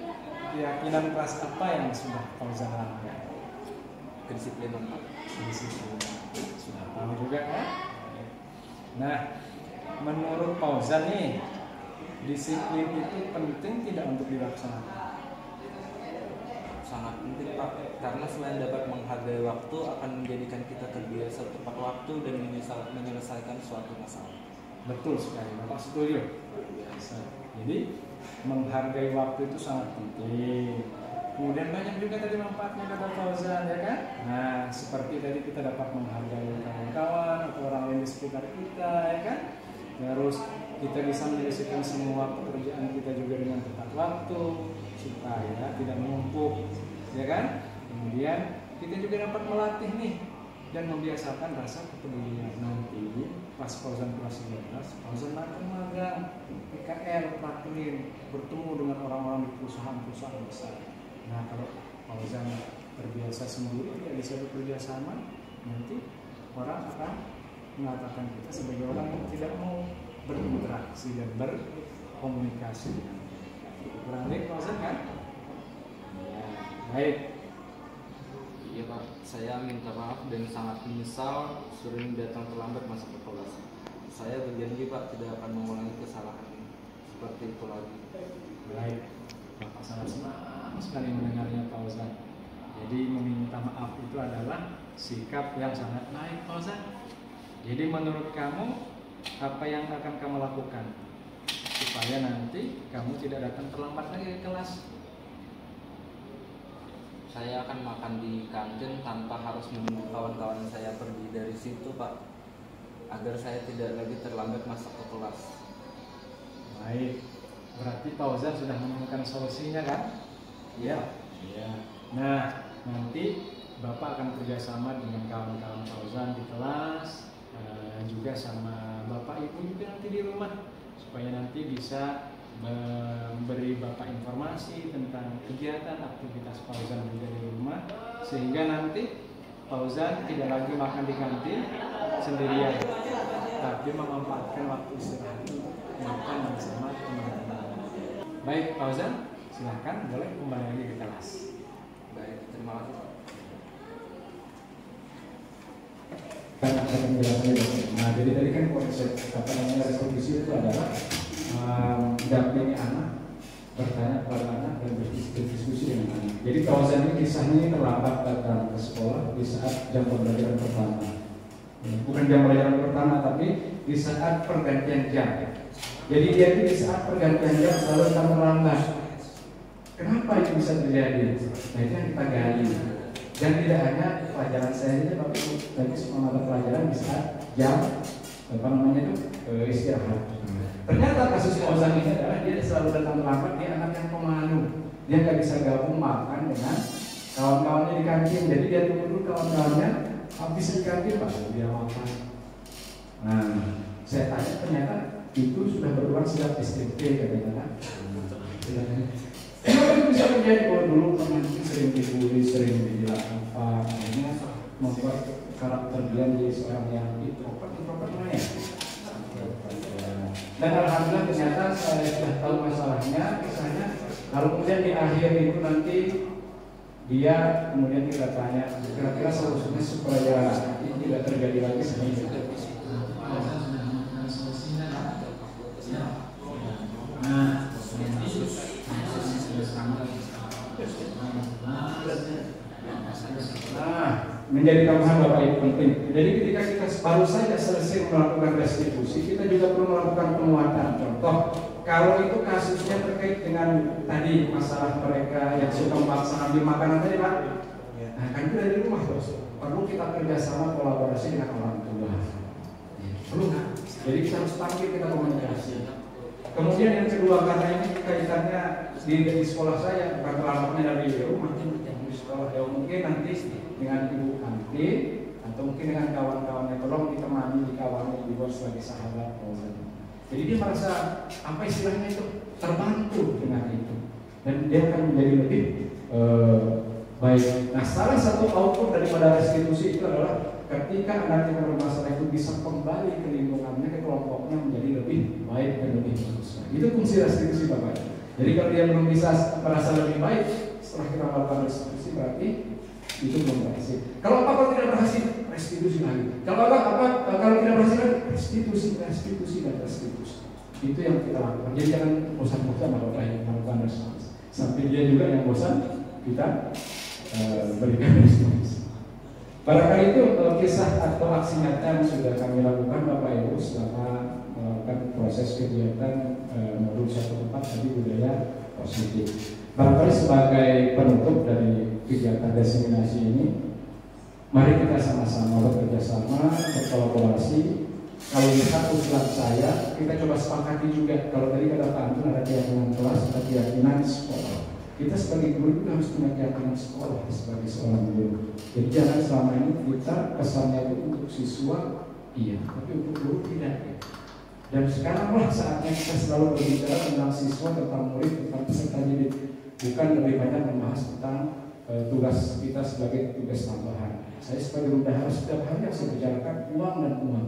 keyakinan kelas apa yang sudah Fauzan lakukan? Kedisiplinan Pak. Disiplin. Sudah tahu juga kan? Nah, menurut Fauzan nih, disiplin itu penting tidak untuk dilaksanakan? Sangat penting Pak, karena selain dapat menghargai waktu akan menjadikan kita terbiasa tepat waktu dan menyelesaikan suatu masalah. Betul sekali, Bapak setuju? Biasa. Jadi menghargai waktu itu sangat penting. Kemudian banyak juga tadi manfaatnya kata Fauzan ya kan? Nah, seperti tadi kita dapat menghargai kawan-kawan atau orang lain di sekitar kita ya kan? Terus kita bisa menyelesaikan semua pekerjaan kita juga dengan tepat waktu supaya tidak menumpuk, ya kan? Kemudian kita juga dapat melatih nih dan membiasakan rasa kepedulian. Nanti pas Fauzan kelas 11, Fauzan akan magang PKL, praklinik, bertemu dengan orang-orang di perusahaan-perusahaan besar. Nah, kalau Fauzan terbiasa sendiri tidak bisa bekerja sama, nanti orang akan mengatakan kita sebagai orang yang tidak mau berinteraksi dan berkomunikasi. Kurang lebih Fauzan kan? Ya, baik. Iya Pak, saya minta maaf dan sangat menyesal sering datang terlambat masuk ke kelas. Saya berjanji Pak tidak akan mengulangi kesalahan seperti itu lagi. Baik, Bapak sangat senang sekali mendengarnya Fauzan. Jadi meminta maaf itu adalah sikap yang sangat baik Fauzan. Jadi menurut kamu apa yang akan kamu lakukan supaya nanti kamu tidak datang terlambat lagi ke kelas? Saya akan makan di kantin tanpa harus menunggu kawan-kawan saya pergi dari situ Pak, agar saya tidak lagi terlambat masuk ke kelas. Baik, berarti Fauzan sudah menemukan solusinya kan? Iya. Iya. Nah, nanti Bapak akan kerjasama dengan kawan-kawan Fauzan di kelas, juga sama Bapak Ibu juga nanti di rumah, supaya nanti bisa memberi Bapak informasi tentang kegiatan aktivitas Fauzan juga di rumah, sehingga nanti Fauzan tidak lagi makan di kantin sendirian, tapi memanfaatkan waktu istirahat untuk makan bersama teman-teman. Baik Fauzan, silahkan boleh kembali lagi ke kelas. Baik, terima kasih Pak. Nah, jadi tadi kan konsep restitusi itu adalah mendampingi anak, bertanya kepada anak dan berdiskusi dengan anak. Jadi Fauzan ini kisahnya ini terlambat datang ke sekolah di saat jam pembelajaran pertama. Bukan jam pembelajaran pertama, tapi di saat pergantian jam. Jadi dia itu di saat pergantian jam selalu datang terlambat. Kenapa itu bisa terjadi? Nah itu yang kita gali. Dan tidak hanya pelajaran saya saja, tapi semua mata pelajaran di saat jam istirahat. Ternyata kasus Ozan ini adalah dia selalu datang terlambat. Dia anak yang pemalu. Dia nggak bisa gabung makan dengan kawan-kawannya di kantin. Jadi dia tunggu dulu kawan-kawannya habis di kantin baru dia makan. Nah, saya tanya ternyata itu sudah berulang sejak SMP katanya. Itu bisa menjadi dulu pernah sering dibully, sering dibilang apa, akhirnya membuat karakter dia menjadi seorang yang introvert mana ya. Dan alhamdulillah ternyata saya sudah tahu masalahnya, kisahnya. Lalu kemudian di akhir itu nanti dia kemudian kita tanya kira-kira solusinya supaya ini tidak terjadi lagi seperti itu. Menjadi tambahan Bapak Ibu penting. Jadi ketika kita baru saja selesai melakukan restitusi, kita juga perlu melakukan penguatan. Contoh, kalau itu kasusnya terkait dengan tadi masalah mereka yang suka memaksa ambil makanan tadi Pak, nah kan itu dari rumah terus. Perlu kita kerjasama kolaborasi dengan orang tua. Perlu nggak? Jadi kita harus panggil, kita komunikasi. Kemudian yang kedua, karena ini kaitannya di sekolah saya, bukan terlambatnya dari rumah, di sekolah ya mungkin nanti dengan ibu kantin atau mungkin dengan kawan-kawannya, tolong ditemani, dikawani, dibuat sebagai sahabat. Jadi dia merasa apa istilahnya itu terbantu dengan itu, dan dia akan menjadi lebih baik. Nah, salah satu output daripada restitusi itu adalah ketika anak yang bermasalah itu bisa kembali ke lingkungannya, ke kelompoknya menjadi lebih baik dan lebih bagus. Nah, itu fungsi restitusi Bapak. Jadi kalau dia belum bisa merasa lebih baik setelah kita melakukan restitusi, berarti itu belum berhasil. Kalau apa tidak berhasil, restitusi lagi. Kalau tidak berhasil, restitusi dan restitusi. Itu yang kita lakukan. Jadi jangan bosan-bosan melakukan restitusi. Sampai dia juga yang bosan, kita berikan restitusi. Barangkali itu kisah atau aksi nyata yang sudah kami lakukan Bapak Ibu selama melakukan proses kegiatan modul 1/4 tadi budaya positif. Barangkali sebagai penutup dari kegiatan diseminasi ini, mari kita sama-sama bekerja sama, berkolaborasi. Kalau lihat usulan saya, kita coba sepakati juga. Kalau tadi kata Pak Antun ada keyakinan kelas, ada keyakinan sekolah. Kita sebagai guru juga harus punya keyakinan sekolah sebagai seorang guru. Jadi jangan selama ini kita kesannya itu untuk siswa, iya, tapi untuk guru tidak. Dan sekaranglah saatnya kita selalu berbicara tentang siswa, tentang murid, tentang peserta didik. Bukan lebih banyak membahas tentang tugas kita sebagai tugas tambahan. Saya sebagai bendahara setiap hari harus membicarakan uang dan uang.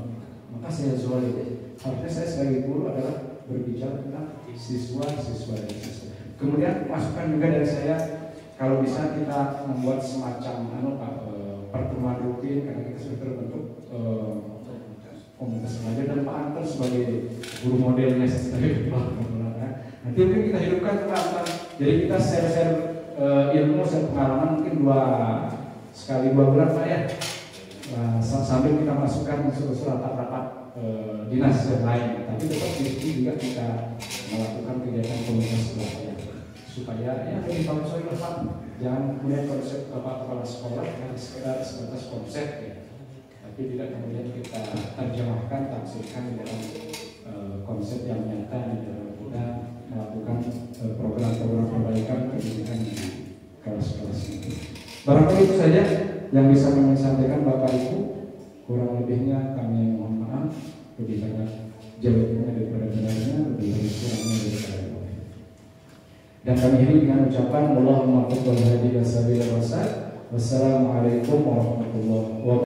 Maka saya zalim. Harusnya saya sebagai guru adalah berbicara tentang siswa dan siswa. Kemudian masukan juga dari saya, kalau bisa kita membuat semacam pertemuan rutin, karena kita sudah terbentuk komunitas belajar, dan Pak Anton sebagai guru modelnya sebagai nanti mungkin kita hidupkan Pak. Jadi kita share ilmu, share pengalaman mungkin 2 bulan Pak ya. Sambil kita masukkan unsur-unsur rapat-rapat dinas yang lain, tapi tetap di sini juga kita melakukan kegiatan komunitas belajar supaya ya lebih bagus lagi Pak. Jangan kemudian konsep Bapak Kepala Sekolah yang sebatas konsep ya, tapi tidak kemudian kita terjemahkan, tafsirkan dalam konsep yang nyata di dalam kita melakukan program-program perbaikan pendidikan di kelas-kelas itu. Barangkali itu saja yang bisa kami sampaikan Bapak Ibu. Kurang lebihnya kami mohon maaf, lebih banyak jeleknya daripada benarnya, lebih banyak kurangnya daripada baik. Dan kami akhiri dengan ucapan Allahumma qul hadhihi sabila rasad. Wassalamualaikum warahmatullahi wabarakatuh.